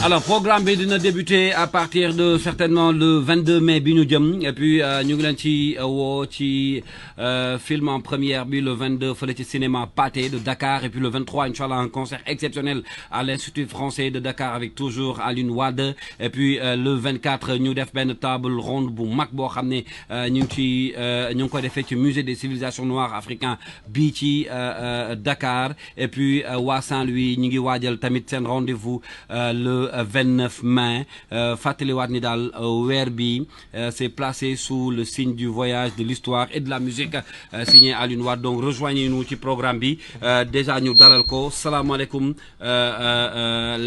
Alors, programme bi dina débuter à partir de certainement le 22 mai bi ñu jëm et puis ñu ngi leen ci woo ci film en première bi le 22 fële ci cinéma Pathé de Dakar et puis le 23 inchallah un concert exceptionnel à l'Institut français de Dakar avec toujours Alioune Wade et puis le 24 ñu def benn table ronde bu mag boo xam ne ñu ngi koy defee ci musée des civilisations noires africains bii ci Dakar et puis waa Saint-Louis ñu ngi waajal tamit seen rendez-vous le 29 mai fàttaliwaat ni daal weer bi c'est placé sous le signe du voyage de l'histoire et de la musique signé Alioune Wade donc rejoignez-nous ci programme bi déjà ñu dalal ko salaamaaleykum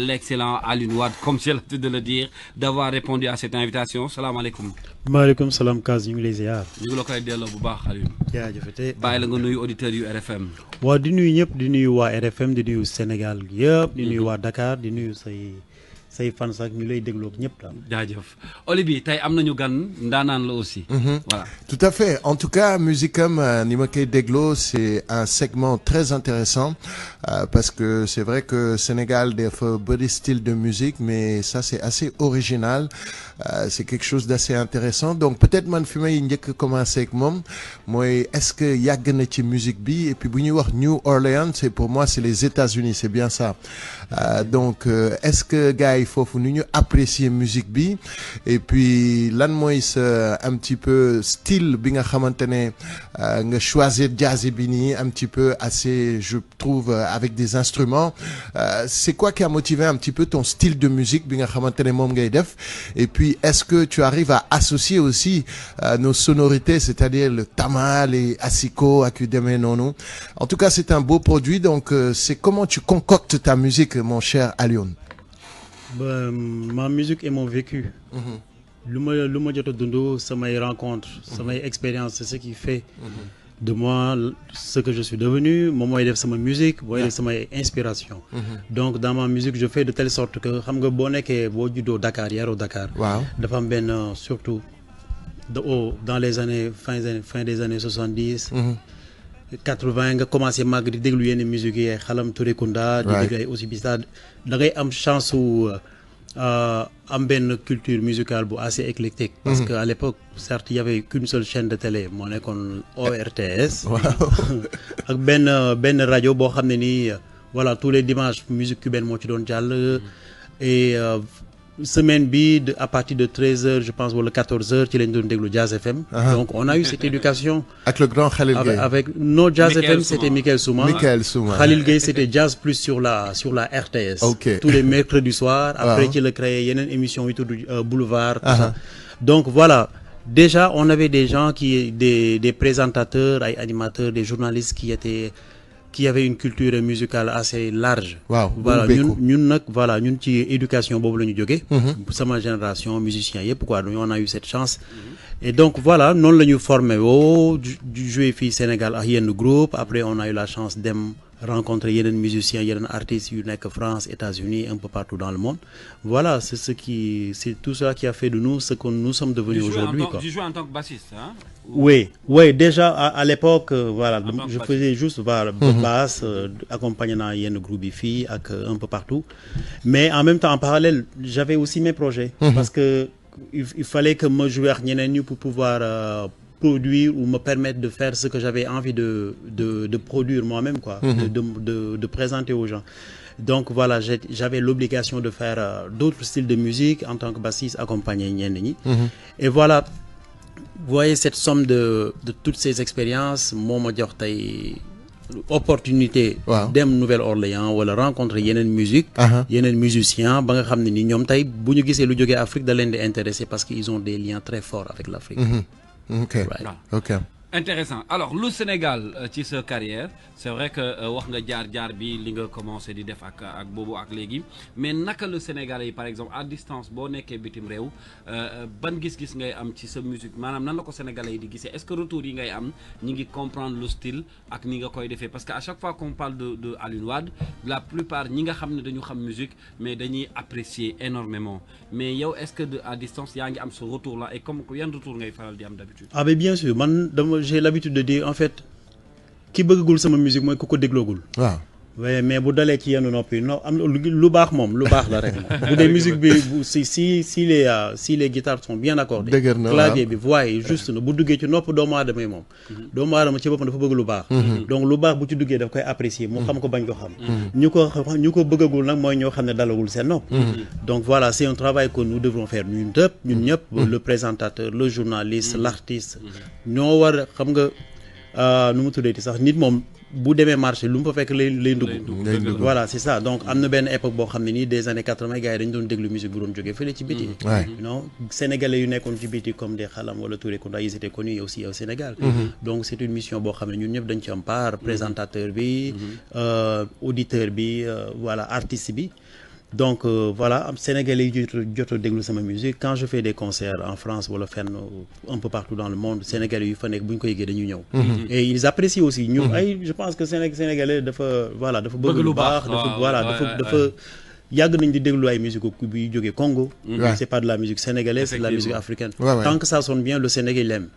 l'excellent Alioune Wade comme j'ai l'habitude de le dire d'avoir répondu à cette invitation salaamaaleykum. maaleykum salaam Kaz ñu ngi lay ziar. ñu ngi la koy delloo bu baax Alioune. jaajëfate bàyyi la nga nuyu auditeurs yu RFM. waaw di nuyu ñëpp di nuyu waa RFM di nuyu Sénégal yëpp di nuyu waa Dakar di nuyu say fans ak ñu lay dégloo ñëpp daal. jaajëf Olivier tey am nañu gan ndaanaan la aussi. Voilà. Tout à fait. En tout cas, Musicum ni ma koy dégloo c'est un segment très intéressant parce que c'est vrai que Sénégal dafa bëri style de musique mais ça c'est assez original. C'est quelque chose d'assez intéressant donc peut-être man fi may njëkk commencer ak moom mooy est-ce que yàgg na ci musique bi et puis bu ñuy wax New Orleans c'est pour moi c'est les États-Unis c'est bien ça donc est-ce que gars yi foofu nu ñu apprécier musique bi et puis lan mooy sa un petit peu style bi nga xamante ne nga choisir jazz bi nii un petit peu assez je trouve avec des instruments c'est quoi qui a motivé un petit peu ton style de musique bi nga xamante ne moom ngay def et puis est-ce que tu arrives à associer aussi nos sonorités c'est-à-dire le tama les asiko ak yu demee noonu en tout cas c'est un beau produit donc c'est comment tu concoctes ta musique mon cher Alioune. Ma musique et mon vécu. lu ma jot a dund samay rencontres samay expériences c'est ce qui fait de moi ce que je suis devenu moom mooy def sama musique mooy def samay inspiration donc dans ma musique je fais de telle sorte que xam nga boo nekkee boo juddoo Dakar yaroo Dakar waaw dafa am benn surtout dans les années fin des années 70 80 nga commencé màgg di déglu yenn musique yi ay Xalam Touré Kunda di déglu ay aussi bisa da ngay am chance su am benn culture musicale bu assez éclectique parce que à l'époque certes il y avait qu'une seule chaîne de télé moo nekkoon ORTS ak benn rajo boo xam ne nii voilà tous les dimanches musique cubaine moo ci doon jàll et semaine bi à partir de 13h je pense wala 14h ci lañ doon déglu Jazz FM donc on a eu cette éducation avec le grand Khalil Gueye avec no Jazz FM c'était Michael Souma Khalil Gueye c'était Jazz Plus sur la RTS tous les mercredis soirs après ci la créé yeneen émission yi tudd Boulevard tout ça donc voilà déjà on avait des gens des présentateurs ay animateurs des journalistes qui avait une culture musicale assez large. Wow. Voilà ñun ci éducation boobu la ñu jógee. sama génération musicien yëpp quoi on a eu cette chance. Et donc voilà noonu la ñu formé du jouer fii Sénégal ak yenn groupe après on a eu la chance dem rencontrer yeneen musiciens yeneen artistes yu nekk France États-Unis un peu partout dans le monde voilà c'est tout ça qui a fait de nous ce que nous sommes devenus aujourd'hui quoi. Tu joues en tant que bassiste hein? Oui déjà à l'époque voilà je faisais juste basse accompagné naa yenn groupe yi fii ak un peu partout mais en même temps en parallèle j'avais aussi mes projets parce que il fallait que ma jouer ak ñeneen ñi pour pouvoir produire ou me permettre de faire ce que j'avais envie de produire moi-même quoi de présenter aux gens donc voilà j'avais l'obligation de faire d'autres styles de musique en tant que bassiste accompagner ñenn ñi et voilà vous voyez cette somme de toutes ces expériences moo ma jox tey opportunité dem Nouvelle-Orléans wala rencontrer yeneen musique yeneen musiciens ba nga xam ne ni ñoom tey bu ñu gisee lu jógee Afrique da leen di intéresser parce que ils ont des liens très forts avec l'Afrique. Ok. Intéressant alors le Sénégal ci sa carrière c'est vrai que wax nga jaar bi li nga commencé di def ak boobu ak léegi mais naka le Sénégalais yi par exemple à distance boo nekkee bitim réew ban gis-gis ngay am ci sa musique maanaam nan la ko Sénégalais yi di gisee est-ce que retour yi ngay am ñi ngi comprendre le style ak ni nga koy defee parce que à chaque fois qu'on parle de Alioune Wade la plupart ñi nga xam ne dañu xam musique mais dañuy apprécier énormément mais yow est-ce que à distance yaa ngi am ce retour là et comme yan retour ngay faral di am d'habitude. Ah mais bien sûr man j'ai l'habitude de dire en fait ki bëggul sama musique mooy ku ko dégloogul. waaw oui mais bu dalee ci yenn nopp yi non am lu baax moom lu baax la rek bu dee musique bi si les guitares sont bien accordées clavier bi voix yi juste na bu duggee ci nopp doomu aadama yi moom doomu aadama ci boppam dafa bëgg lu baax donc lu baax bu ci duggee daf koy apprécier mu xam ko bañ ko xam ñu ko bëggagul nag mooy ñoo xam ne dalagul seen nopp donc voilà c'est un travail que nous devrons faire ñun ñëpp le présentateur le journaliste l'artiste ñoo war xam nga nu mu tuddee sax nit moom bu demee marché lu mu fa fekk lay ndugg voilà c'est ça donc am na benn époque boo xam ne nii des années 80 gars yi dañu doon déglu musique bu doon jógee fële ci biti non sénégalais yu nekkoon ci biti comme des Xalam wala Touré Kunda ils étaient connus aussi au Sénégal donc c'est une mission boo xam ne ñun ñëpp dañ ci am part présentateur bi auditeur bi voilà artiste bi donc voilà am sénégalais yi jot a déglu sama musique quand je fais des concerts en France wala fenn un peu partout dans le monde sénégalais yu fa nekk bu ñu ko yëgee dañuy ñëw et ils apprécient aussi ñu je pense que sénégalais dafa bëgg lu baax dafa yàgg nañ di déglu ay musique bi jógee Congo c'est pas de la musique sénégalaise c'est de la musique africaine tant que ça sonne bien le Sénégal l'aime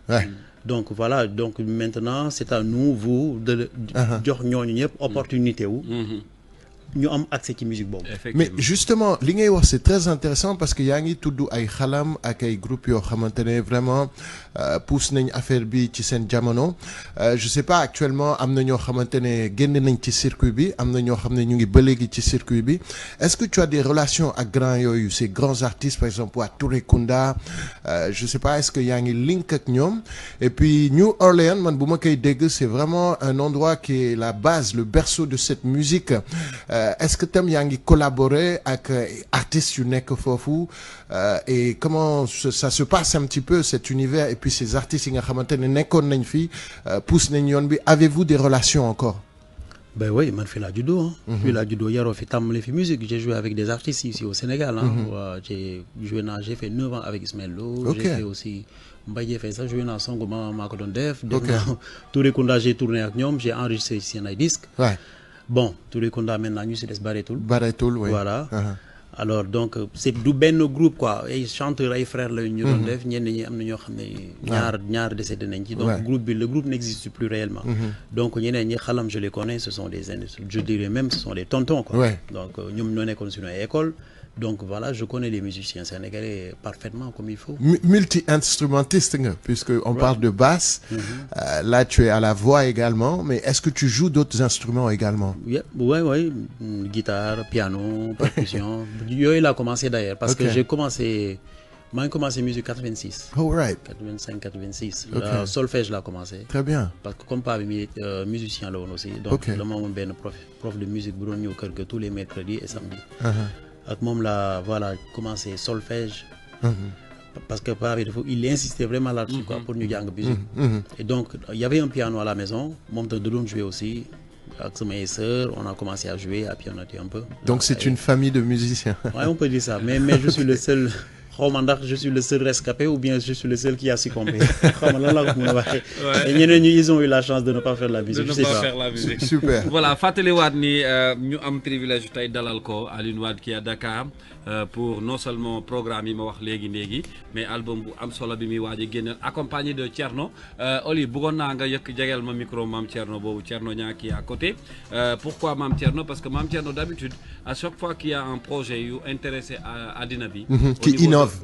donc voilà donc maintenant c'est à nous vous de jox ñooñu ñëpp opportunité wu ñu am accès ci musique boobu. mais justement li ngay wax c'est très intéressant parce que yaa ngi tudd ay Xalam ak ay groupe yoo xamante ne vraiment pousse nañ affaire bi ci seen jamono je sais pas actuellement am na ñoo xamante ne génn nañ ci circuit bi am na ñoo xam ne ñu ngi ba léegi ci circuit bi est-ce que tu as des relations ak grands yooyu ces grands artistes par exemple waa Touré Kunda je sais pas est-ce que yaa ngi link ak ñoom et puis New Orleans man bu ma koy dégg c'est vraiment un endroit qui est la base le berceau de cette musique est-ce que tam yaa ngi collaborer ak artistes yu nekk foofu et comment ça se passe un petit peu cet univers et puis ces artistes yi nga xamante ne nekkoon nañ fi pousse nañ yoon bi avez-vous des relations encore? Ben oui man fii laa juddoo fii laa juddoo yaroo fi tàmbali fi musique j'ai joué avec des artistes ici au Sénégal j'ai fait 9 ans avec Ismaël Lo j'ai fait aussi Mbaye Faye sax joué naa songu maa ko doon def naa Touré Kunda j'ai tourné ak ñoom j'ai enregistré seen ay disques bon Touré Kunda maintenant ñu si des bareetul oui voilà alors donc c'est du benn groupe quoi ay chanteurs ay frères la ñu doon def ñenn ñi am na ñoo xam ne ñaar décédé nañ ci donc le groupe n'existe plus réellement donc ñeneen ñi Xalam je les connais ce sont des je dirais même ce sont des tontons quoi donc ñoom ñoo nekkoon suñu ay école donc voilà je connais les musiciens sénégalais parfaitement comme il faut multi-instrumentiste nga puisque on parle de basse là tu es à la voix également mais est-ce que tu joues d'autres instruments également? Oui guitare piano percussion yooyu laa commencé d'ailleurs parce que maa ngi commencé musique 86 85 86 solfège laa commencé très bien parce que comme paa bi musicien la woon aussi donc dama amoon benn prof de musique bu doon ñëw kër ga tous les mercredis et samedis ak moom la voilà commencé solfège parce que paa bi il insistait vraiment là-dessus quoi pour ñu jàng musique et donc il y avait un piano à la maison moom tam da doon jouer aussi avec mes sœurs on a commencé à jouer à pianoter un peu donc c'est une famille de musiciens on peut dire ça mais je suis le seul xawma ndax je suis le seul rescapé ou bien je suis le seul qui a succombé xawma lan laa ko mën a waxee et ñeneen ñi ils ont eu la chance de ne pas faire la musique super voilà fàttaliwaat ni ñu am privilège tey dalal ko Alioune Wade qui est à Dakar pour non seulement programme yi ma wax léegi mais album bu am solo bi muy waaj a génneel accompagné de Thierno Oli bëggoon naa nga jegeel ma micro Mame Thierno boobu Thierno ñaa qui est à côté pourquoi Mame Thierno parce que Mame Thierno d'habitude à chaque fois qu'il y a un projet yu intéressé à àddina bi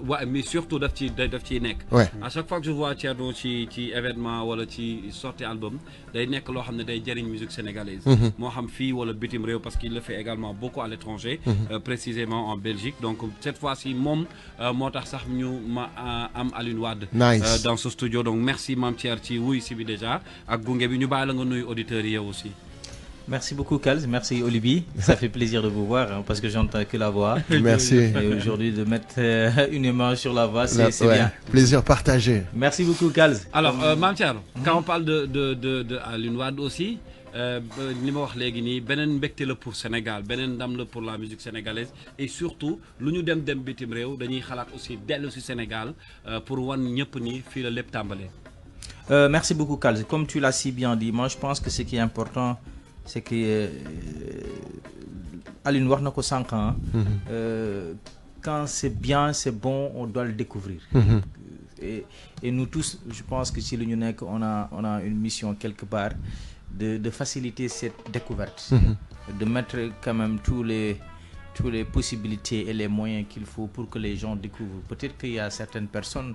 ouais mais surtout daf ciy nekk à chaque fois que je vois Thierno ci événement wala ci sortie album day nekk loo xam ne day jëriñ musique sénégalaise moo xam fii wala bitim réew parce qu'il le fait également beaucoup à l'étranger précisément en Belgique donc cette fois-ci moom moo tax sax ñu ma am Alioune Wade dans ce studio donc merci Mame Thierno ci wuy si bi déjà ak gunge bi ñu bàyyi la nga nuyu auditeurs yi yow aussi. Merci beaucoup Kals, merci Olivier, ça fait plaisir de vous voir parce que j'entends que la voix. Merci. Et aujourd'hui de mettre une image sur la voix, c'est bien. Plaisir partagé. Merci beaucoup Kals. Alors Mame Thierno, quand on parle de Alioune Wade aussi, li ma wax léegi nii beneen mbégte la pour Sénégal beneen ndam la pour la musique sénégalaise et surtout lu ñu dem bitim réew dañuy xalaat aussi dellu si Sénégal pour wan ñëpp ni fii la lépp tàmbalee. Merci beaucoup Kals, comme tu l'as si bien dit, moi je pense que ce qui est important c'est que Alioune wax na ko sànq quand c'est bien c'est bon on doit le découvrir et nous tous je pense que si lu ñu nekk on a une mission quelque part de faciliter cette découverte de mettre quand même tous les possibilités et les moyens qu'il faut pour que les gens découvrent. Peut-être qu'il y a certaines personnes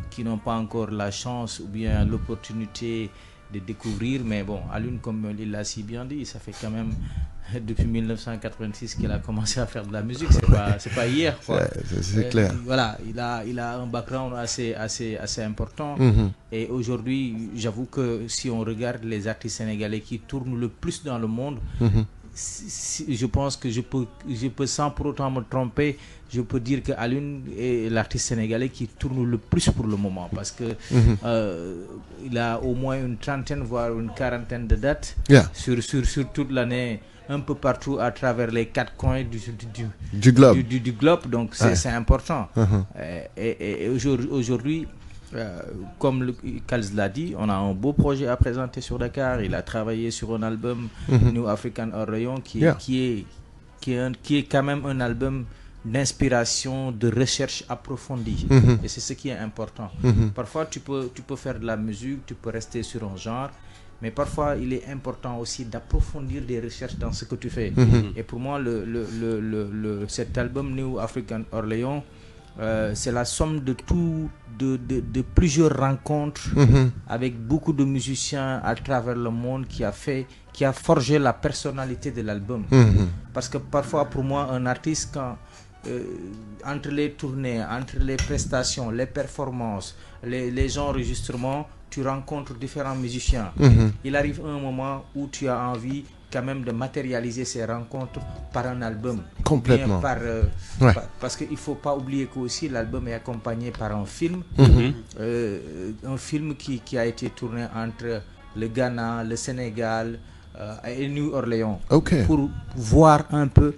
qui n'ont pas encore la chance ou bien l'opportunité de découvrir, mais bon, Alioune, comme il l'a si bien dit, ça fait quand même depuis 1986 qu'il a commencé à faire de la musique, c'est pas hier, quoi. C'est clair. Voilà, il a un background assez important. Et aujourd'hui, j'avoue que si on regarde les artistes sénégalais qui tournent le plus dans le monde, je pense que je peux sans pour autant me tromper, je peux dire que Alioune est l'artiste sénégalais qui tourne le plus pour le moment, parce que il a au moins une trentaine voire une quarantaine de dates sur toute l'année, un peu partout à travers les 4 coins du globe. Donc c'est important. Et aujourd'hui, comme Kals l'a dit, on a un beau projet à présenter sur Dakar. Il a travaillé sur un album New African Orleans qui est quand même un album d'inspiration, de recherche approfondie. Et c'est ce qui est important. Parfois tu peux faire de la musique, tu peux rester sur un genre, mais parfois il est important aussi d'approfondir des recherches dans ce que tu fais. Et pour moi, cet album New African Orleans, c'est la somme de plusieurs rencontres avec beaucoup de musiciens à travers le monde qui a forgé la personnalité de l'album. Parce que parfois, pour moi, un artiste, entre les tournées, entre les prestations, les performances, les enregistrements, tu rencontres différents musiciens. Il arrive un moment où tu as envie quand même de matérialiser ces rencontres par un album. Complètement. Parce qu'il ne faut pas oublier que aussi l'album est accompagné par un film. Un film qui a été tourné entre le Ghana, le Sénégal et New Orleans. Pour voir un peu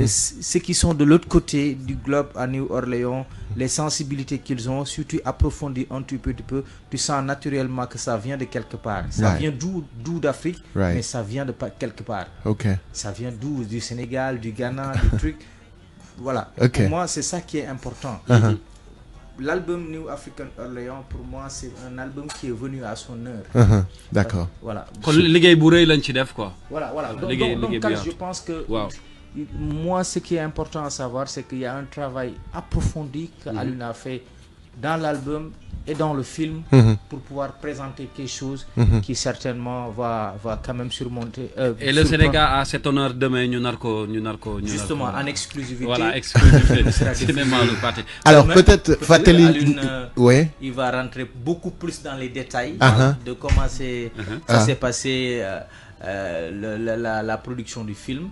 ceux qui sont de l'autre côté du globe à New Orleans, les sensibilités qu'ils ont. Si tu approfondis un petit peu, tu sens naturellement que ça vient de quelque part. Ça vient d'où d'Afrique, mais ça vient de quelque part. Ça vient d'où? Du Sénégal, du Ghana, du truc. Voilà. Pour moi, c'est ça qui est important. L'album New African Orleans, pour moi, c'est un album qui est venu à son heure. D'accord. Voilà. Voilà. Donc je pense que moi, ce qui est important à savoir, c'est qu'il y a un travail approfondi qu'Alioune a fait dans l'album et dans le film pour pouvoir présenter quelque chose qui certainement va quand même surmonter. Et le Sénégal a cet honneur demain, justement, en exclusivité. Voilà, exclusivité. Alors peut-être Fateli, il va rentrer beaucoup plus dans les détails de comment ça s'est passé. La production du film,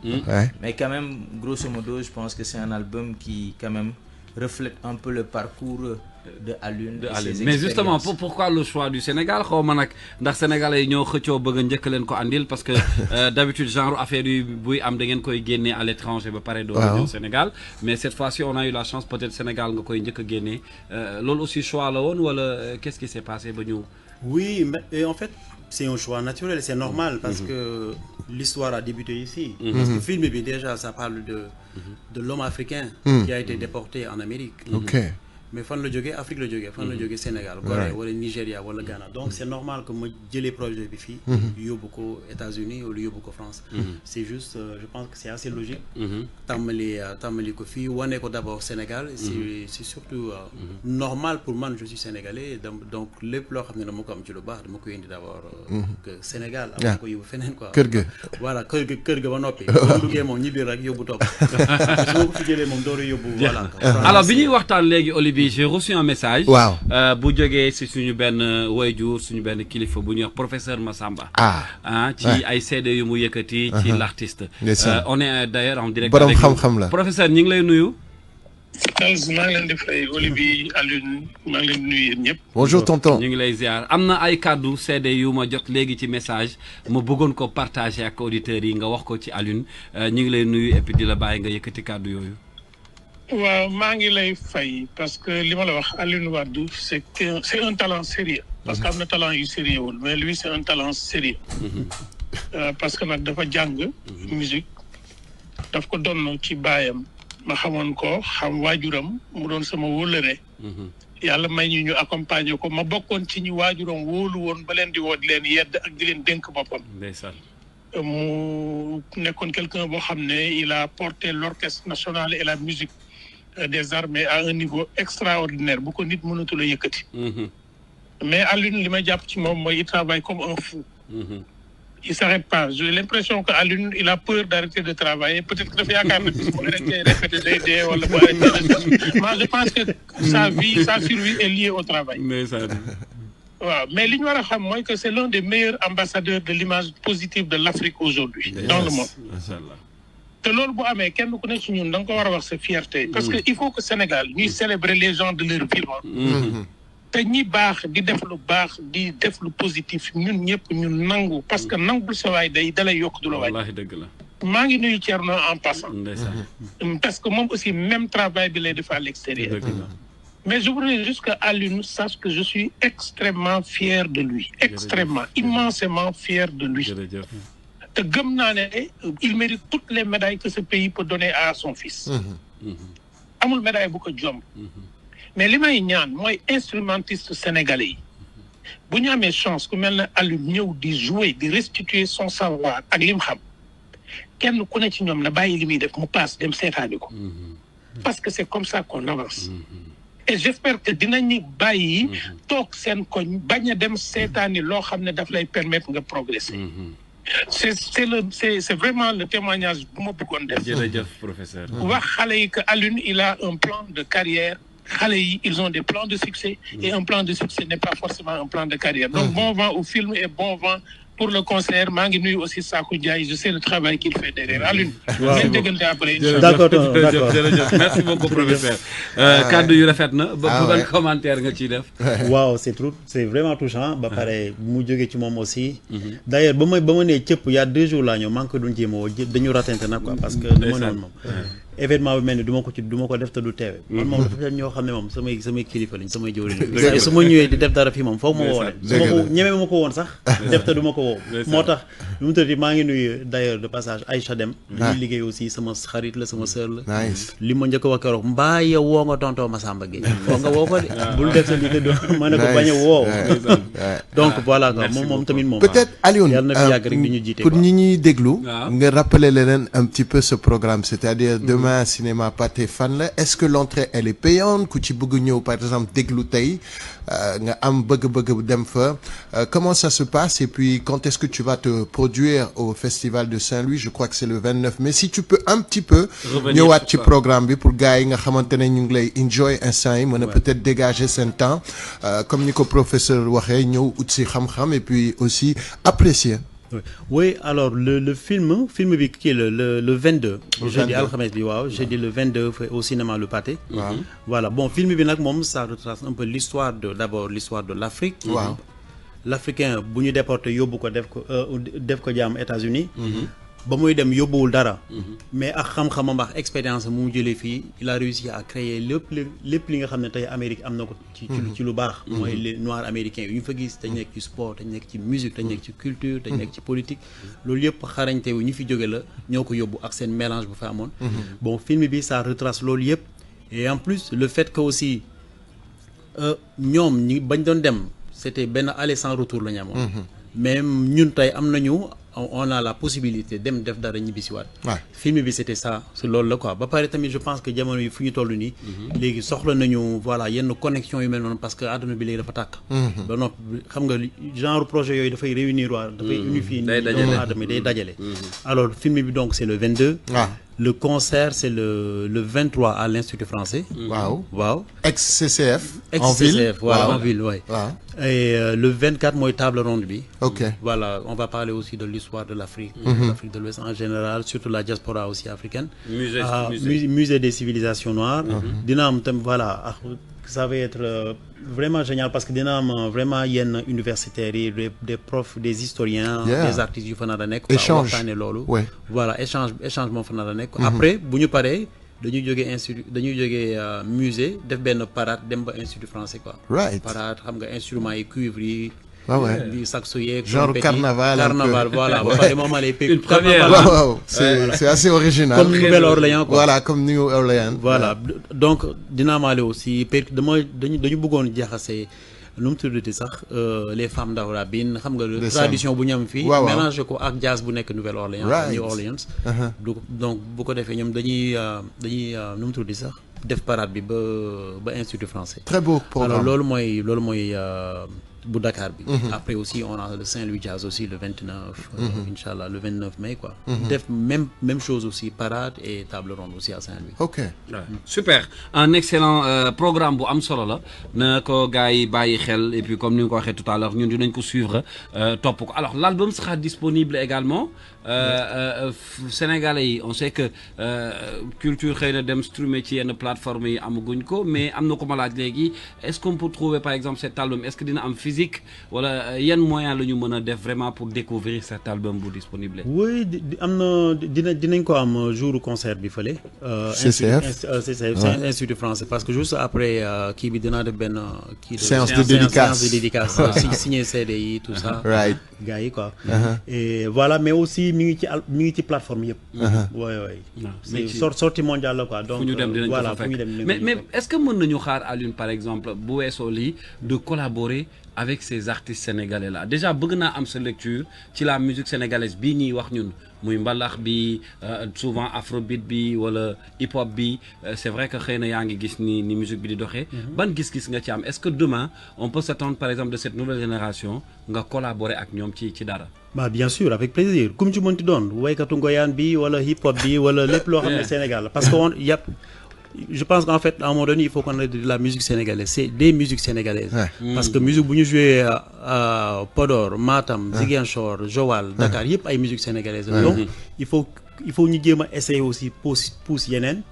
mais quand même, grosso modo, je pense que c'est un album qui quand même reflète un peu le parcours de Alioune. Mais justement, pourquoi le choix du Sénégal? Ndax Sénégalais yi ñoo xëccoo bëgg njëkk leen ko andil, parce que d'habitude genre affaire yu buy am da ngeen koy génné à l'étranger ba paré do au Sénégal, mais cette fois-ci on a eu la chance peut-être Sénégal nga koy njëkk génné. Loolu aussi choix la woon wala qu'est-ce qui s'est passé ba ñu? Oui, mais en fait c'est un choix naturel, c'est normal parce que l'histoire a débuté ici. Parce que le film, déjà, ça parle de l'homme africain qui a été déporté en Amérique. Mais fan le jógee Afrique le jógee fan le jógee Sénégal Gorée wala Nigeria wala Ghana. Donc c'est normal que ma jëlee projet bi fii yóbbu ko États-Unis wala yóbbu ko France. C'est juste je pense que c'est assez logique tàmmali ko fii wane ko d'abord Sénégal. C'est surtout normal pour man, je suis sénégalais, donc lépp loo xam ne dama ko am ci lu baax dama koy indi d'abord que Sénégal am ko yóbbu feneen quoi. kër ga voilà kër ga ba noppi boo duggee moom ñibbi rek yóbbu topp su ma ko fi jëlee moom door a yóbbu voilà. Alors bi ñuy waxtaan léegi Olivier, j'ai reçu un message. Bu jógee ci suñu benn wayjur suñu benn kilifa bu ñuy wax professeur Massamba. Ci ay CD yu mu yëkkati ci l'artiste. On est d'ailleurs en direct avec professeur, ñu ngi lay nuyu. maa ngi leen di fay Olivier, Alioune, maa ngi leen di nuyu yéen ñëpp. Bonjour tonton. ñu ngi lay ziar. Am na ay kàddu CD yu ma jot léegi ci message ma bëggoon ko partager ak auditeurs yi nga wax ko ci Alioune. Ñu ngi lay nuyu et puis di la bàyyi nga yëkkati kàddu yooyu. waaw maa ngi lay fay parce que li ma la wax Alioune Wade c'est un talent sérieux parce que am na talent yu sérieux wul mais lui c'est un talent sérieux parce que nag dafa jàng musique daf ko donn ci baayam ma xamoon ko xam waajuram mu doon sama wóllëre yàlla may ñu accompagner ko ma bokkoon ci ñu waajuram wóolu woon ba leen di woo di leen yedd ak di leen dénk boppam ndeysaan mu nekkoon quelqu'un boo xam ne il a porté l'orchestre national et la musique des armées à un niveau extraordinaire bu ko nit mënatul a yëkkati. mais Alioune li ma jàpp ci moom mooy il travaille comme un fou. Il s'arrête pas. J'ai l'impression que Alioune il a peur d'arrêter de travailler. Peut-être que dafa yaakaar ne bis bu arrêté répéter day dee wala bu arrêté. Moi je pense que sa vie, sa survie est liée au travail. waaw mais li ñu war a xam mooy que c'est l'un des meilleurs ambassadeurs de l'image positive de l'Afrique aujourd'hui dans le monde. te loolu bu amee kenn ku ne ci ñun da nga ko war a wax sa fierté. parce que il faut que Sénégal ñuy célébrer les gens de leur vivant. te ñi baax di def lu baax di def lu positif ñun ñëpp ñun nangu parce que nangul sa waay day dalay yokk du la waay. wallaahi dëgg la. maa ngi nuyu Thierno en passant. parce que moom aussi même travail bi lay def à l'extérieur. Mais je voudrais juste que Alioune sache que je suis extrêmement fier de lui. Extrêmement, immensément fier de lui. te gëm naa ne il mérite toutes les médailles que ce pays peut donner à son fils. amul médaille bu ko jomb. mais li may ñaan mooy instrumentiste sénégalais yi bu ñu amee chance ku mel ne Alioune ñëw di jouer di restituer son savoir ak li mu xam kenn ku ne ci ñoom na bàyyi li muy def mu passe dem seetaani ko. parce que c'est comme ça qu'on avance. et j'espère que dinañu bàyyi toog seen koñ bañ a dem seetaani loo xam ne daf lay permettre nga progresser. c'est vraiment le témoignage bu ma bëggoon def. jërëjëf professeur. wax xale yi que Alioune il a un plan de carrière xale yi ils ont des plans de succès et un plan de succès n'est pas forcément un plan de carrière. donc bon vent au film et bon vent pour le concert maa ngi nuyu aussi Sakho Ndiaye je sais le travail qu'il fait derrière Alioune. waaw déggante après. d'accord jërëjëf merci beaucoup professeur. kaddu yu rafet na. ba ban commentaire nga ciy def. waaw c'est vraiment touchant. ba pare mu jógee ci moom aussi. d'ailleurs ba ma nee cëpp y a 2 jours laa ñëw maa ngi ko doon jéem a woo dañu ratante nag quoi parce que dama ne woon moom. événement bi mel ni du ma ko def te du teewe. man moom dafa ñoo xam ne moom samay kilifa lañ samay jëwriñ lañ. su ma ñëwee di def dara fii moom foog ma woo leen. su ma ko ñeme ma ko woon sax. def te du ma ko woo. moo tax lu mu tëdd maa ngi nuyu d'ailleurs de passage Aïcha Dem. li ñuy liggéey aussi sama xarit la sama sœur la. li ma njëkk a wax keroog mbaa yow woo nga tontoo Massamba Gueye. foog nga woo ko de. bul def sa liggéey doon ma ne ko bañ a woo. donc voilà quoi moom tamit moom. peut-être Alioune yàlla na fi yàgg rek di ñu jiite pour ñi ñuy déglu. nga rappeler leen un petit peu ce programme c'est-à-dire cinéma Pathé fan la est-ce que l'entrée elle est payante ku ci bëgg ñëw par exemple déglu tey nga am bëgg-bëgg dem fa comment ça se passe et puis quand est-ce que tu vas te produire au festival de Saint-Louis je crois que c'est le 29 mais si tu peux un petit peu ñëwaat ci programme bi pour gars yi nga xamante ne ñu ngi lay enjoy instant yi mën a peut-être dégager seen temps comme ni ko professeur waxee ñëw ut si xam-xam et puis aussi apprécier. Oui, alors le film bi qui est le 22. Jeudi alxames bi waaw jeudi le 22 au cinéma Le Pathé. Voilà bon film bi nag moom ça retrace un peu l'histoire de l'Afrique. Waaw. L'Africain bu ñu déporté yóbbu ko def ko jaam États-Unis ba muy dem yóbbuwul dara. mais ak xam-xamam ak expérience mu jëlee fii il a réussi à créer lépp li nga xam ne tey Amérique am na ko. ci lu baax. mooy les noirs américains yu ñu fa gis dañ nekk ci sport dañ nekk ci musique dañ nekk ci culture dañ nekk ci politique. loolu yëpp xarañte wu ñu fi jóge la ñoo ko yóbbu ak seen mélange bu fa amoon. bon film bi ça retrace loolu yëpp. et en plus le fait que aussi ñoom ñi bañ doon dem c'était benn aller sans retour la ñu amoon. mais ñun tey am nañu. on a la possibilité dem def dara ñibbisiwaat. film bi c'était ça c'est loolu la quoi ba pare tamit je pense que jamono yi fu ñu toll nii. léegi soxla nañu voilà yenn connexion yu mel noonu parce que àdduna bi léegi dafa tàkk. ba noppi xam nga genre projet yooyu dafay réunir waa dafay unifier. day dajale alors film bi donc c'est le 22. Le concert c'est le 23 à l'Institut français. waaw. ex-CCF. En ville ouais. Et le 24 mooy table ronde bi. Ok. Voilà on va parler aussi de l'histoire de l'Afrique. L'Afrique de l'Ouest en général surtout la diaspora aussi africaine. Musée des civilisations noires. dina am tam voilà ça va être vraiment génial parce que dina am vraiment yenn universitaires yi des profs des historiens. Des artistes yu fa nar a nekk. échange waxtaane loolu. voilà échange moo fa nar a nekk. après bu ñu paree dañuy jógee musée def benn parade dem ba institut français quoi. Parade xam nga instruments yi cuivre yi. di saxo yeeg. genre carnaval voilà ba pare moom lay une première c'est assez original. comme Nouvelle-Orléans quoi. Voilà comme Nouvelle-Orléans. Voilà donc dina amaale aussi dañu bëggoon jaxase nu mu tuddati sax les femmes d'Arabine xam nga Les tradition bu ñu am fii waaw, waaw. mélangé ko ak jazz bu nekk Nouvelle-Orléans Right. New Orleans donc bu ko defee ñoom dañuy nu mu tuddati sax def parade bi ba Institut français Très beau alors programme. loolu mooy bu Dakar bi après aussi on a le Saint-Louis Jazz aussi le 29 inchallah le 29 mai quoi def même chose aussi parade et table ronde aussi à Saint-Louis Ok. Ouais. Super un excellent programme bu am solo la na ko gars yi bàyyi xel et puis comme ni nga ko waxee tout à l'heure ñun dinañ ko suivre topp ko alors l'album sera disponible également Sénégalais yi on sait que culture xëy na dem streamer ci yenn plateformes yi amaguñ ko mais am na ko ma laaj léegi est-ce qu'on peut trouver par exemple cet album est-ce que dina am physique wala yan moyen la ñu mën a def vraiment pour découvrir cet album bu disponible. oui am na dinañ ko am jour concert bi fële. CCF Institut français parce que juste après kii bi dinaa def benn kii. séance de dédicace signer CD yi tout ça. Right. gars yi quoi. et voilà mais aussi mi ngi ci plateforme yëpp. oui sortie mondiale la quoi donc. fu ñu dem dinañ voilà ko fa fu ñu fekk dem mais est-ce que mën nañu xaar Alioune par exemple bu weesoo lii de collaborer avec ces artistes sénégalais là déjà bëgg naa am sa lecture ci la musique sénégalaise bii ñuy wax ñun muy mbalax bi souvent afrobeat bi wala hip hop bi c'est vrai que xëy na yaa ngi gis ni musique bi di doxee. ban gis-gis nga ci am est-ce que demain on peut s'attendre par exemple de cette nouvelle génération nga collaborer ak ñoom ci dara. bah bien sûr avec plaisir comme ci mënti doon waykatu ngoyaan bi wala hip hop bi wala lépp loo xam ne Sénégal la parce que je pense qu'en fait à un moment donné il faut qu'on ait de la musique sénégalaise c'est des musiques sénégalaises parce que musique bu ñu joué Podor Matam Ziguinchor Joal Dakar yëpp ay musique sénégalaise donc il faut ñu jéem a essayer aussi pousse yeneen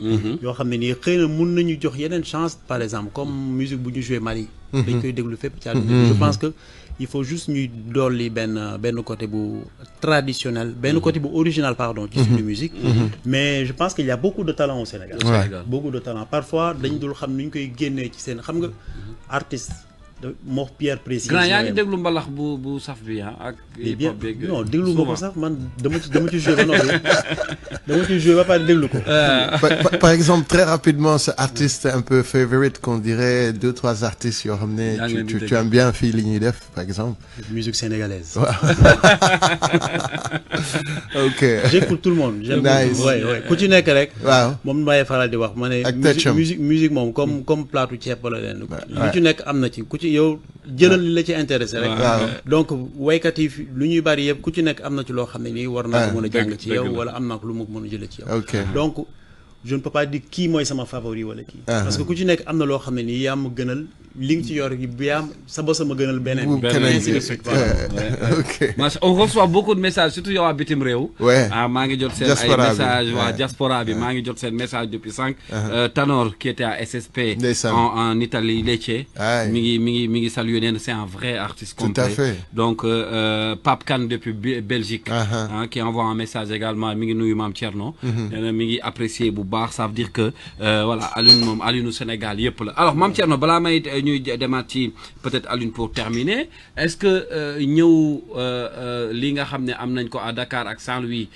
yoo xam ne nii xëy na mun nañu jox yeneen chance par exemple comme musique bu ñu joué Mali dañ koy déglu fépp ci àdduna je pense que il faut juste ñuy dolli benn côté bu traditionnel benn côté bu original pardon ci suñu musique mais je pense qu'il y a beaucoup de talent au Sénégal beaucoup de talent parfois dañ dul xam ni ñu koy génnee ci seen xam nga artiste moo Pierre Précis grand yaa ngi déglu mbalax bu saf bi ak hip-hop beeg non déglu ma ko sax man dama ci joué ba noppi dama ci joué ba pare déglu ko par exemple très rapidement ce artiste un peu favorite qu'on dirait 2-3 artistes yoo xam ne tu aimes bien fii li ñuy def par exemple musique sénégalaise ok j'écoute tout le monde j'aime ouais ku ci nekk rek waaw moom may faral di wax ma ne musique moom comme plaatu ceeb la leen lu ci nekk am na ci ku ci yow jëlal li la ci intéressé rek donc waykat yi lu ñuy bari yëpp ku ci nekk am na ci loo xam ne nii war naa ko mën a jàng ci yow wala am naa ko lu ma mën a jële ci yow donc je ne peux pas dire kii mooy sama favori wala kii parce que ku ci nekk am na loo xam ne nii yaa ma gënal li nga ci yor gi bi yaa sa bopp sama gënal beneen on reçoit beaucoup de messages surtout yow waa bitim réew maa ngi jot seen ay messages waa diaspora bi maa ngi jot seen message depuis 5 Tanor qui était à SSP en Italie Lecce mi ngi saluer nee na c'est un vrai artiste complet donc Pape Kane depuis Belgique qui envoie un message également mi ngi nuyu Maam Thierno nee na mi ngi apprécier bu baax ça veut dire que voilà Alioune moom Alioune Sénégal yëpp la alors Maam Thierno balaa may ñuy demaat ci peut-être Alioune pour terminer est-ce que ñëw li nga xam ne am nañ ko à Dakar ak Saint-Louis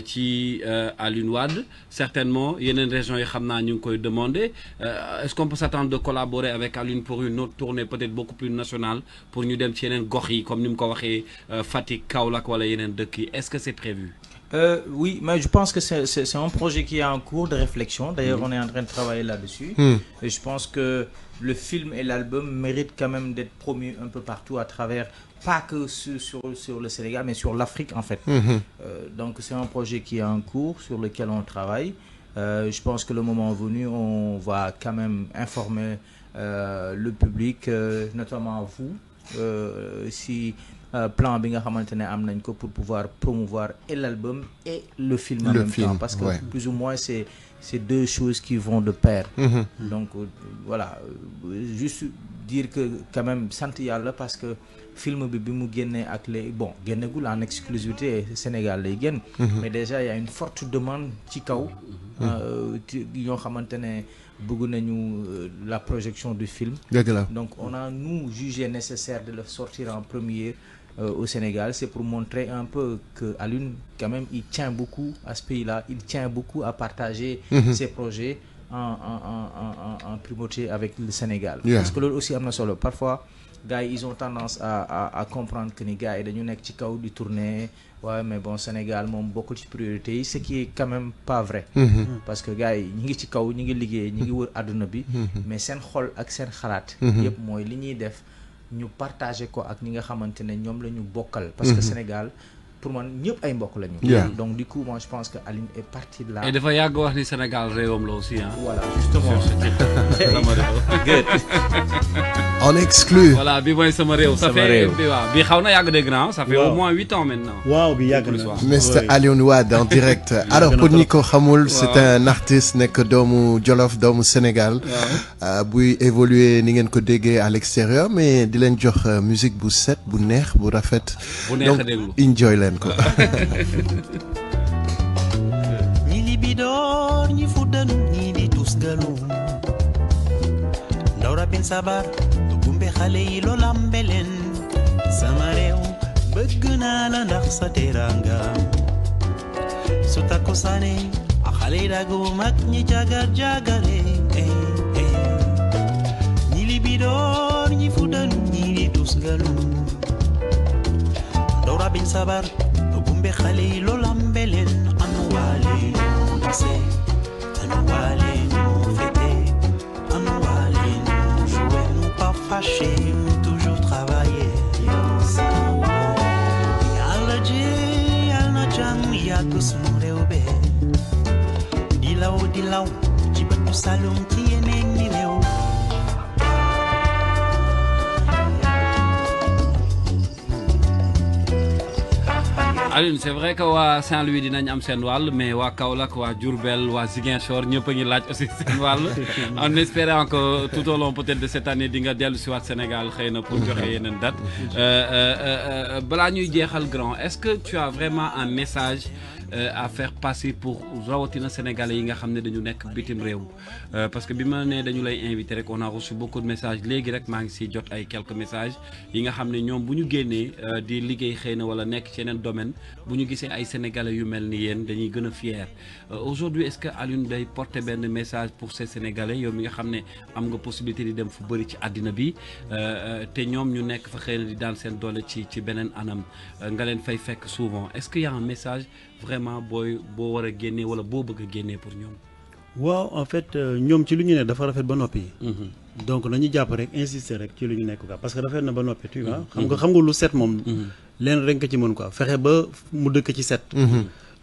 ci Alioune Wade certainement yeneen régions yi xam naa ñu ngi koy demander est-ce qu'on peut s'attendre de collaborer avec Alioune pour une autre tournée peut-être beaucoup plus nationale pour ñu dem ci yeneen gox yi comme ni mu ko waxee Fatick Kaolack wala yeneen dëkk yi est-ce que c'est prévu? Oui, mais je pense que c'est un projet qui est en cours de réflexion. D'ailleurs, on est en train de travailler là-dessus. Et je pense que le film et l'album méritent quand même d'être promus un peu partout à travers, pas que sur le Sénégal, mais sur l'Afrique en fait. Donc c'est un projet qui est en cours, sur lequel on travaille. Je pense que le moment venu, on va quand même informer le public, notamment vous, si... plan bi nga xamante ne am nañ ko pour pouvoir promouvoir et l'album et le film en même temps parce que plus ou moins c'est deux choses qui vont de pair donc voilà juste dire que quand même sant yàlla parce que film bi mu génnee ak les bon génnegul en exclusivité Sénégal lay génn mais déjà il y a une forte demande ci kaw ñoo xamante ne bëgg nañu la projection du film donc on a nous jugé nécessaire de le sortir en première au Sénégal, c'est pour montrer un peu que Alioune quand même il tient beaucoup à ce pays-là, il tient beaucoup à partager ses projets en primauté avec le Sénégal. Parce que loolu aussi am na solo parfois gars yi ils ont tendance à comprendre que ni gars yi dañu nekk ci kaw di tourner ouais mais bon Sénégal moom bokkul ci priorité yi ce qui est quand même pas vrai parce que gars yi ñi ngi ci kaw ñi ngi liggéey ñi ngi wër àdduna bi mais seen xol ak seen xalaat yëpp mooy li ñuy def ñu partager ko ak ñi nga xamante ne ñoom la ñu bokkal parce que Sénégal pour man ñëpp ay mbokk lañu donc du coup moi je pense que Aline est parti de là et dafa yàgg wax ni Sénégal réewam la aussi hein voilà justement good en exclu voilà bi mooy sama réew ça fait bi xaw na yàgg dégg naa ça fait au moins 8 ans maintenant waaw bi yàgg na Mr Alioune Wade en direct alors pour ñi ko xamul c'est un artiste nekk doomu Jolof doomu Sénégal buy évoluer ni ngeen ko déggee à l'extérieur mais di leen jox musique bu set bu neex bu rafet donc enjoy leen ko ñi libidoor ñi fuddanu ñi di tusgalu ndaw rabin sabar du gumbe xale yi loolambe leen sama réew bëgg naa la ndax sa teranga su takku sane a xale yi dagu mag ñi jagar jagare ñi libidoor ñi fuddanu ñi di tusgalu ndaw rabin sabar du gumbe xale yi loolambe leen anu waale nu danse anu waale nu fete anu waale nu jouer nu pas fâché nu toujours travailler yàlla ji yàlla na jàmm yàgg sunu réew be di law ci bëtu Saloum ci yeneen ñi réew Alioune c'est vrai que waa Saint-Louis dinañ am seen wàll mais waa Kaolack waa Diourbel waa Ziguinchor ñëpp a ngi laaj aussi seen wàll en espérant que tout au long peut-être de cette année di nga dellu si waat Sénégal xëy na pour joxe yeneen date balaa ñuy jeexal grand est-ce que tu as vraiment un message à faire passer pour rawatina sénégalais yi nga xam ne dañu nekk bitim réew parce que bi ma ne dañu lay invité rek on a reçu beaucoup de messages léegi rek maa ngi siy jot ay quelques messages yi nga xam ne ñoom bu ñu génnee di liggéey xëy na wala nekk ci yeneen domaine bu ñu gisee ay sénégalais yu mel ni yéen dañuy gën a fier aujourd'hui est-ce que Alioune day porter benn message pour ces sénégalais yow mi nga xam ne am nga possibilité di dem fu bëri ci àddina bi te ñoom ñu nekk fa xëy na di daan seen doole ci beneen anam nga leen fay fekk souvent est-ce qu'il y a un message vraiment boo war a génnee wala boo bëgg a génnee pour ñoom. waaw en fait ñoom ci lu ñu ne dafa rafet ba noppi. donc nañu jàpp rek insister rek ci lu ñu nekk quoi parce que rafet na ba noppi tu vois. xam nga lu set moom. leen rek nga ci mën quoi fexe ba mu dëkk ci set.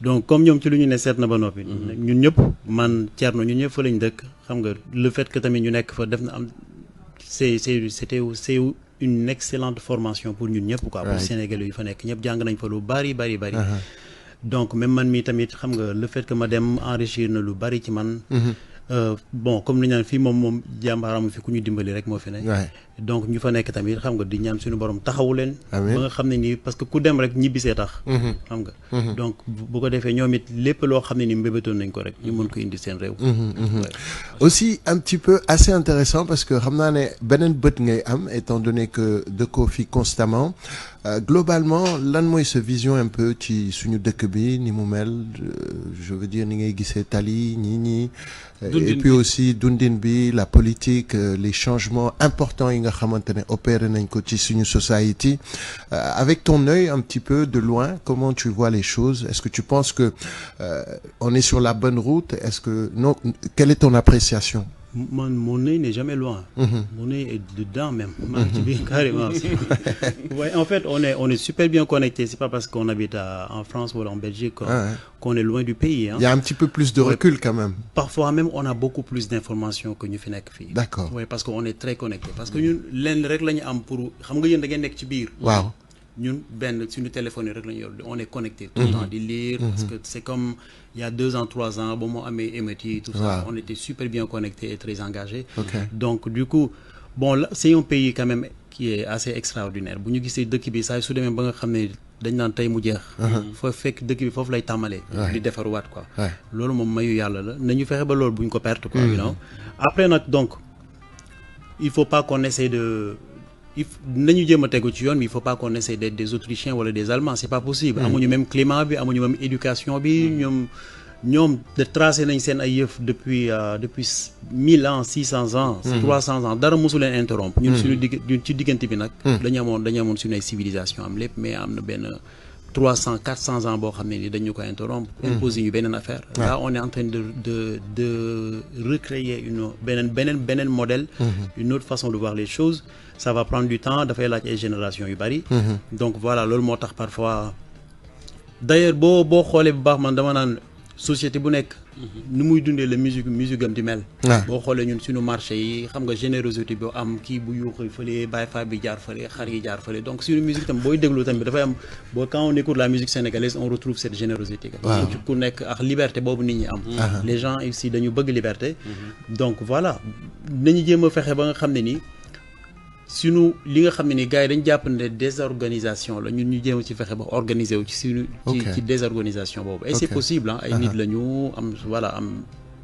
donc comme ñoom ci lu ñu ne set na ba noppi. ñun ñëpp man Thierno ñun ñëpp fa lañ dëkk xam nga le fait que tamit ñu nekk fa def na am c'était une excellente formation pour ñun ñëpp quoi. pour Sénégalais yu fa nekk ñëpp jàng nañ fa lu bari. donc même man mii tamit xam nga le fait que ma dem enrichir na lu bari ci man. bon comme ni ñu naan fii moom jàmbaaramu fi ku ñu dimbali rek moo fi ne. donc ñu fa nekk tamit xam nga di ñaan suñu borom taxawu leen. ba nga xam ne nii parce que ku dem rek ñibbisee tax. xam nga. donc bu ko defee ñoom it lépp loo xam ne ni mbébétoon nañ ko rek ñu mën ko indi seen réew. aussi un petit peu assez intéressant parce que xam naa ne beneen bët ngay am étant donné que dëkkoo fi constamment globalement lan mooy sa vision un peu ci suñu dëkk bi ni mu mel je veux dire ni ngay gisee tali ñi. et puis aussi dundin bi la politique les changements importants yi nga xamante ne opéré nañ ko ci suñu society avec ton œil un petit peu de loin comment tu vois les choses est-ce que tu penses que on est sur la bonne route est-ce que non quelle est ton appréciation? Mon œil n'est jamais loin. Mon œil est dedans même. Carrément. Ouais, en fait, on est super bien connecté. C'est pas parce qu'on habite en France ou en Belgique qu'on est loin du pays. Hein. Il y a un petit peu plus de recul quand même. Parfois même, on a beaucoup plus d'informations que nous faisons. D'accord. Ouais, parce qu'on est très connecté. Parce que nous, l'un règle am pour, xam nga yeen da ngeen nek ci biir. Waaw. Ñun benn suñu téléphone rek lañu yor on est connecté tout le temps di lire parce que c'est comme il y a 2 ans 3 ans ba moo amee émeutes tout ça on était super bien connecté et très engagé donc du coup bon là c'est un pays quand même qui est assez extraordinaire bu ñu gisee dëkk bi saa su demee ba nga xam ne dañ naan tey mu jeex fa fekk dëkk bi foofu lay tàmbalee di defaruwaat quoi loolu moom mayu yàlla la nañu fexe ba loolu bu ñu ko perte quoi you know après nag donc il faut pas qu'on essaie de nañu jéem a tegu ci yoon mais il faut pas qu'on essaie d'être des Autrichiens wala des Allemands c'est pas possible amuñu même climat bi amuñu même éducation bi ñoom ñoom de tracé nañ seen ay yëf depuis 1000 ans 600 ans 300 ans dara mosu leen interrompre ñun ñun ci diggante bi nag dañu amoon suñu ay civilisation am lépp mais am na benn 300 400 ans boo xam ne ni dañu ko interrompre imposer ñu beneen affaire là on est en train de recréer beneen modèle une autre façon de voir les choses ça va prendre du temps dafay laaj ay génération yu bari donc voilà loolu moo tax parfois d'ailleurs boo xoolee bu baax man dama naan société bu nekk ni muy dundee la musique am di mel boo xoolee ñun suñu marché yi xam nga générosité bi am kii bu yuuxu fële Baye Fall bi jaar fële xar yi jaar fële donc suñu musique tam booy déglu tamit dafay am quand on écoute la musique sénégalaise on retrouve cette générosité ku nekk ak liberté boobu nit ñi am les gens ici dañu bëgg liberté donc voilà nañu jéem a fexe ba nga xam ne nii suñu li nga xam ne ni gars yi dañ jàpp ne désorganisation la ñun ñu jéem ci fexe ba organiser wu ci suñu ci désorganisation boobu et c'est possible ay nit la ñu am voilà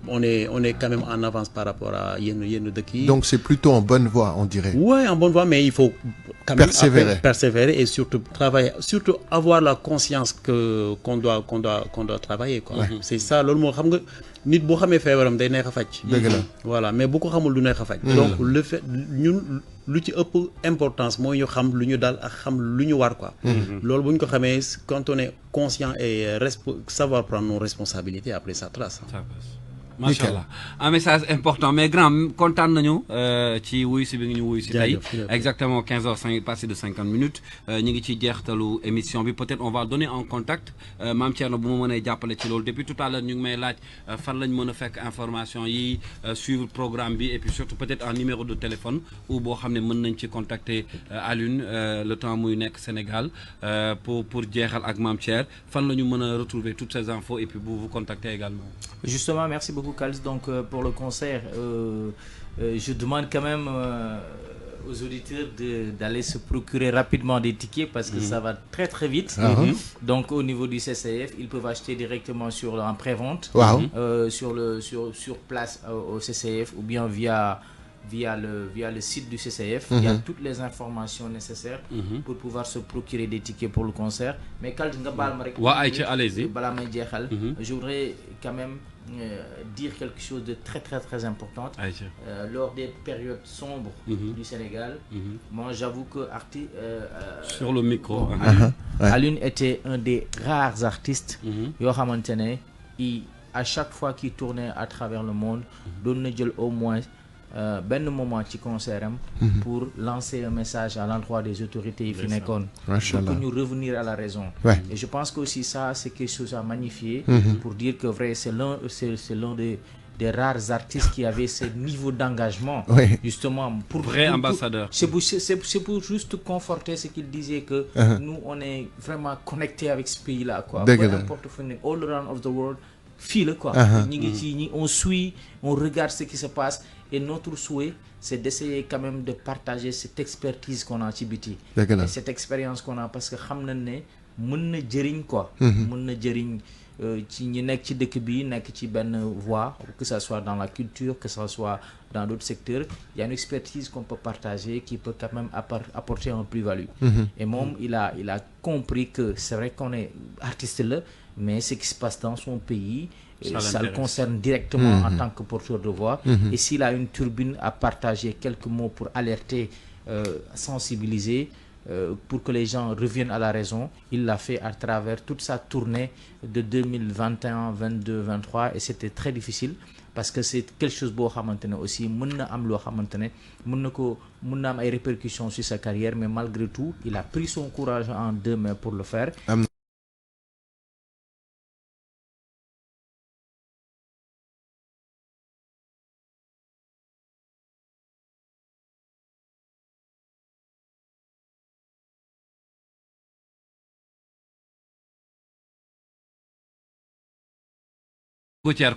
on est quand même en avance par rapport à yenn dëkk yi donc c'est plutôt en bonne voie on dirait ouais en bonne voie mais il faut quand même persévérer et surtout travailler surtout avoir la conscience que qu'on doit travailler quoi c'est ça loolu moo xam nga nit boo xamee feebaram day neex a faj dëgg la voilà mais bu ko xamul du neex a faj donc le fait ñun lu ci ëpp importance mooy ñu xam lu ñu dal ak xam lu ñu war quoi loolu bu ñu ko xamee quand on est conscient et savoir prendre nos responsabilités après ça trace macha allah un message important mais grand kontaan nañu ci wuyu si bi nga ñu wuyu si tey exactement 15h05 passé de 50 minutes ñu ngi ci jeextalu émission bi peut-être on va donner en contact Mame Thierno bu ma mënee jàppale ci loolu depuis tout à l'heure ñu ngi may laaj fan lañ mën a fekk information yi suivre programme bi et puis surtout peut-être un numéro de téléphone ou boo xam ne mën nañ ci contacter Alioune le temps muy nekk Sénégal pour jeexal ak Mame Thierno fan la ñu mën a retrouver toutes ces infos et puis vous contacter également. Justement, merci beaucoup Kals. Donc pour le concert, je demande quand même aux auditeurs d'aller se procurer rapidement des tickets parce que ça va très très vite. Donc au niveau du CCF, ils peuvent acheter directement en prévente, sur place au CCF ou bien via le site du CCF. Il y a toutes les informations nécessaires pour pouvoir se procurer des tickets pour le concert. Mais Kals nga baal ma rek. allez-y. Balaa may jeexal. Je voudrais quand même dire quelque chose de très très très important. Lors des périodes sombres du Sénégal, moi j'avoue que sur le micro, Alioune était un des rares artistes yoo xamante ne à chaque fois qu'il tournait à travers le monde doon na jël au moins benn moment ci concert am pour lancer un message à l'endroit des autorités yi fi nekkoon pour ñu revenir à la raison et je pense que aussi ça c'est quelque chose à magnifier pour dire que vrai c'est l'un des rares artistes qui avait ce niveau d'engagement justement pour vrai ambassadeur c'est pour juste conforter ce qu'il disait que nous on est vraiment connectés avec ce pays là quoi peu importe fu nekk all around of the world fii la quoi on suit on regarde ce qui se passe et notre souhait c'est d'essayer quand même de partager cette expertise qu'on a ci biti et cette expérience qu'on a parce que xam nañ ne mën na jëriñ quoi mën na jëriñ ci ñi nekk ci dëkk bi nekk ci benn voie que ça soit dans la culture que ça soit dans d'autres secteurs il y a une expertise qu'on peut partager qui peut quand même apporter un plus-value et moom il a compris que c'est vrai qu'on est artiste là mais ce qui se passe dans son pays ça le concerne directement en tant que porteur de voix et s'il a une turbine à partager quelques mots pour alerter sensibiliser pour que les gens reviennent à la raison il l'a fait à travers toute sa tournée de 2021 22 23 et c'était très difficile parce que c'est quelque chose boo xamante ne aussi mën na am loo xamante ne mën na am ay répercussions sur sa carrière mais malgré tout il a pris son courage en deux mains pour le faire Gutiérrez